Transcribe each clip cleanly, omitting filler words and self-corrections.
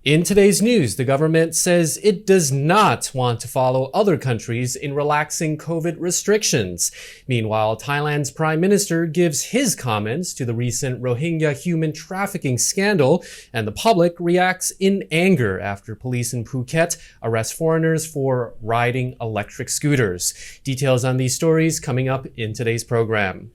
In today's news, the government says it does not want to follow other countries in relaxing COVID restrictions. Meanwhile, Thailand's prime minister gives his comments to the recent Rohingya human trafficking scandal, and the public reacts in anger after police in Phuket arrest foreigners for riding electric scooters. Details on these stories coming up in today's program.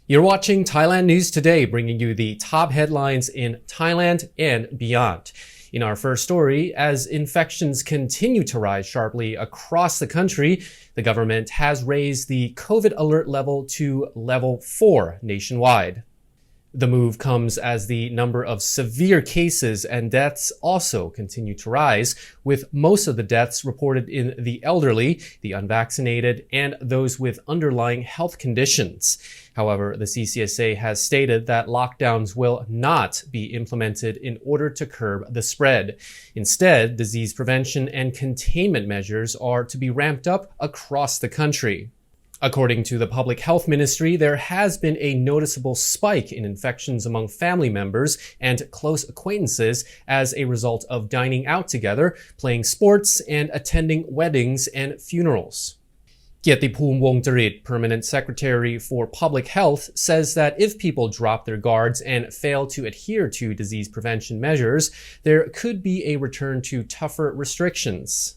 You're watching Thailand News Today, bringing you the top headlines in Thailand and beyond. In our first story, as infections continue to rise sharply across the country, the government has raised the COVID alert level to level 4 nationwide. The move comes as the number of severe cases and deaths also continue to rise, with most of the deaths reported in the elderly, the unvaccinated, and those with underlying health conditions. However, the CCSA has stated that lockdowns will not be implemented in order to curb the spread. Instead, disease prevention and containment measures are to be ramped up across the country. According to the Public Health Ministry, there has been a noticeable spike in infections among family members and close acquaintances as a result of dining out together, playing sports, and attending weddings and funerals. Kietipoom Wongtarit, Permanent Secretary for Public Health, says that if people drop their guards and fail to adhere to disease prevention measures, there could be a return to tougher restrictions.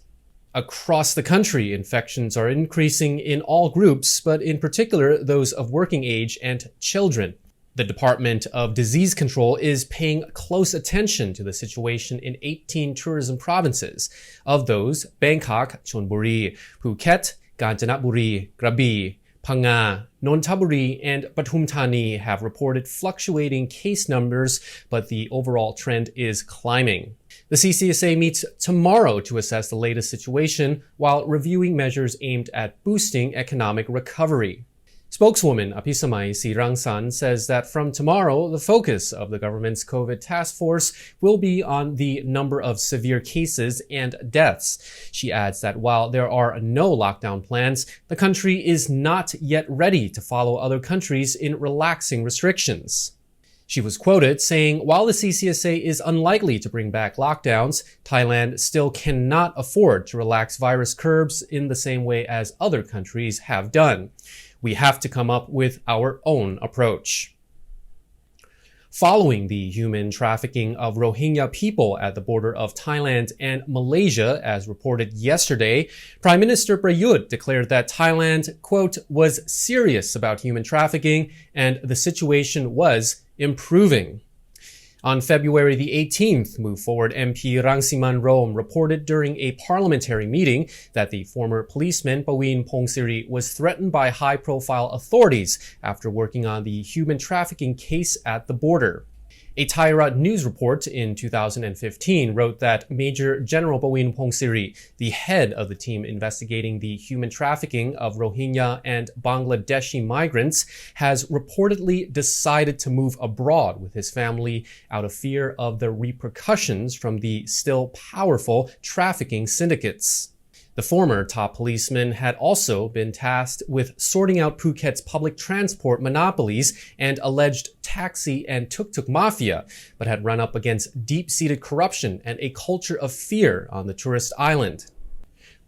Across the country, infections are increasing in all groups, but in particular those of working age and children. The Department of Disease Control is paying close attention to the situation in 18 tourism provinces. Of those, Bangkok, Chonburi, Phuket, Kanchanaburi, Krabi, Phang, Nonthaburi, and Pathum Thani have reported fluctuating case numbers, but the overall trend is climbing. The CCSA meets tomorrow to assess the latest situation while reviewing measures aimed at boosting economic recovery. Spokeswoman Apisamai Sirangsan says that from tomorrow, the focus of the government's COVID task force will be on the number of severe cases and deaths. She adds that while there are no lockdown plans, the country is not yet ready to follow other countries in relaxing restrictions. She was quoted saying, "While the CCSA is unlikely to bring back lockdowns, Thailand still cannot afford to relax virus curbs in the same way as other countries have done. We have to come up with our own approach." Following the human trafficking of Rohingya people at the border of Thailand and Malaysia, as reported yesterday, Prime Minister Prayut declared that Thailand, quote, was serious about human trafficking and the situation was improving. On February the 18th, Move Forward MP Rangsiman Rome reported during a parliamentary meeting that the former policeman Pawin Pongsiri was threatened by high-profile authorities after working on the human trafficking case at the border. A Thailand News report in 2015 wrote that Major General Pawin Pongsiri, the head of the team investigating the human trafficking of Rohingya and Bangladeshi migrants, has reportedly decided to move abroad with his family out of fear of the repercussions from the still powerful trafficking syndicates. The former top policeman had also been tasked with sorting out Phuket's public transport monopolies and alleged taxi and tuk-tuk mafia, but had run up against deep-seated corruption and a culture of fear on the tourist island.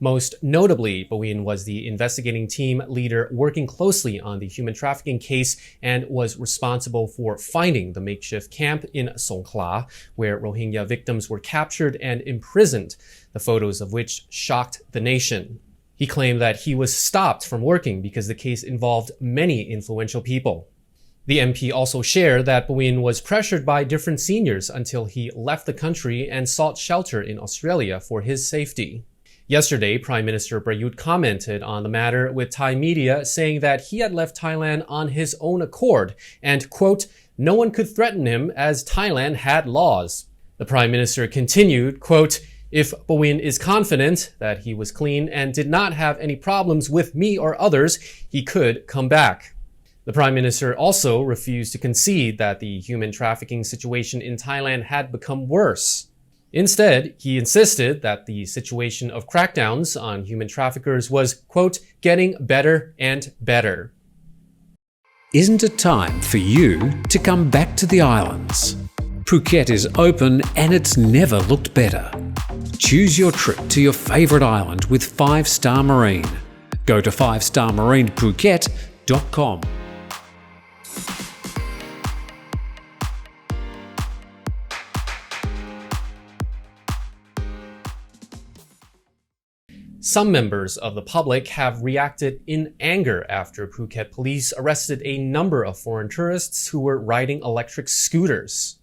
Most notably, Pawin was the investigating team leader working closely on the human trafficking case and was responsible for finding the makeshift camp in Songkhla, where Rohingya victims were captured and imprisoned, the photos of which shocked the nation. He claimed that he was stopped from working because the case involved many influential people. The MP also shared that Pawin was pressured by different seniors until he left the country and sought shelter in Australia for his safety. Yesterday, Prime Minister Prayut commented on the matter with Thai media, saying that he had left Thailand on his own accord and, quote, no one could threaten him as Thailand had laws. The Prime Minister continued, quote, if Pawin is confident that he was clean and did not have any problems with me or others, he could come back. The Prime Minister also refused to concede that the human trafficking situation in Thailand had become worse. Instead, he insisted that the situation of crackdowns on human traffickers was, quote, getting better and better. Isn't it time for you to come back to the islands? Phuket is open and it's never looked better. Choose your trip to your favourite island with 5-Star Marine. Go to 5starmarinephuket.com. Some members of the public have reacted in anger after Phuket police arrested a number of foreign tourists who were riding electric scooters.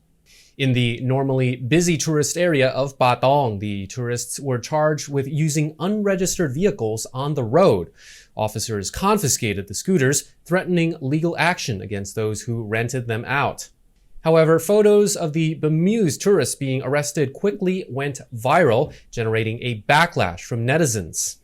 In the normally busy tourist area of Patong, the tourists were charged with using unregistered vehicles on the road. Officers confiscated the scooters, threatening legal action against those who rented them out. However, photos of the bemused tourists being arrested quickly went viral, generating a backlash from netizens.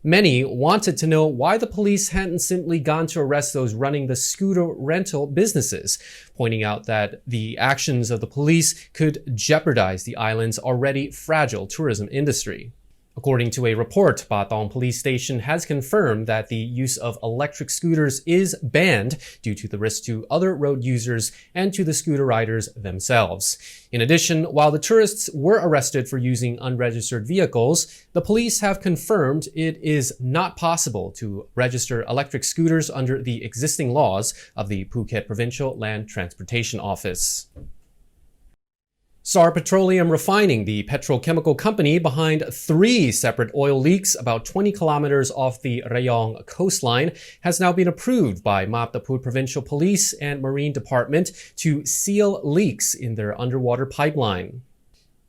Many wanted to know why the police hadn't simply gone to arrest those running the scooter rental businesses, pointing out that the actions of the police could jeopardize the island's already fragile tourism industry. According to a report, Patong Police Station has confirmed that the use of electric scooters is banned due to the risk to other road users and to the scooter riders themselves. In addition, while the tourists were arrested for using unregistered vehicles, the police have confirmed it is not possible to register electric scooters under the existing laws of the Phuket Provincial Land Transportation Office. Petroleum Refining, the petrochemical company behind 3 separate oil leaks about 20 kilometers off the Rayong coastline, has now been approved by Maptaput Provincial Police and Marine Department to seal leaks in their underwater pipeline.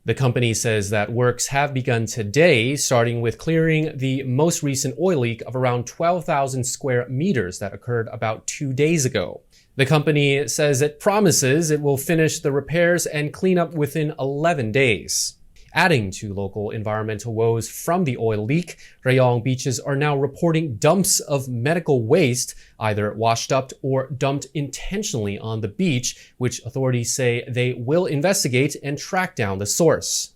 The company says that works have begun today, starting with clearing the most recent oil leak of around 12,000 square meters that occurred about 2 days ago. The company says it promises it will finish the repairs and clean up within 11 days. Adding to local environmental woes from the oil leak, Rayong beaches are now reporting dumps of medical waste, either washed up or dumped intentionally on the beach, which authorities say they will investigate and track down the source.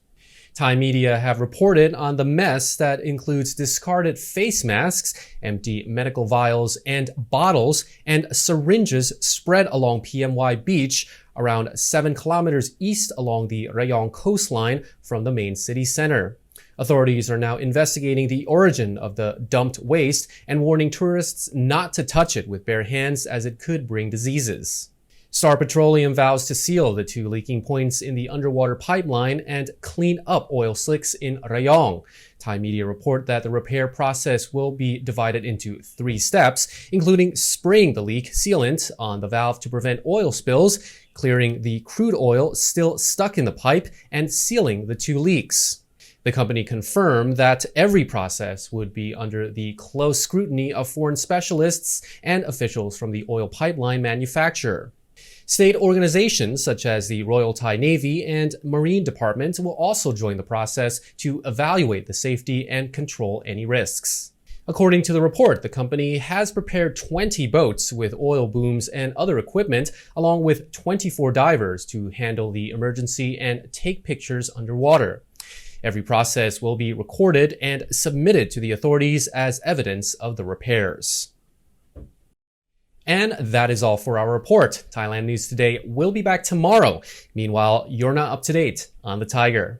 Thai media have reported on the mess that includes discarded face masks, empty medical vials and bottles, and syringes spread along PMY Beach, around 7 kilometers east along the Rayong coastline from the main city center. Authorities are now investigating the origin of the dumped waste and warning tourists not to touch it with bare hands as it could bring diseases. Petroleum vows to seal the 2 leaking points in the underwater pipeline and clean up oil slicks in Rayong. Thai media report that the repair process will be divided into 3 steps, including spraying the leak sealant on the valve to prevent oil spills, clearing the crude oil still stuck in the pipe, and sealing the 2 leaks. The company confirmed that every process would be under the close scrutiny of foreign specialists and officials from the oil pipeline manufacturer. State organizations such as the Royal Thai Navy and Marine Department will also join the process to evaluate the safety and control any risks. According to the report, the company has prepared 20 boats with oil booms and other equipment, along with 24 divers to handle the emergency and take pictures underwater. Every process will be recorded and submitted to the authorities as evidence of the repairs. And that is all for our report. Thailand News Today will be back tomorrow. Meanwhile, you're not up to date on the Thaiger.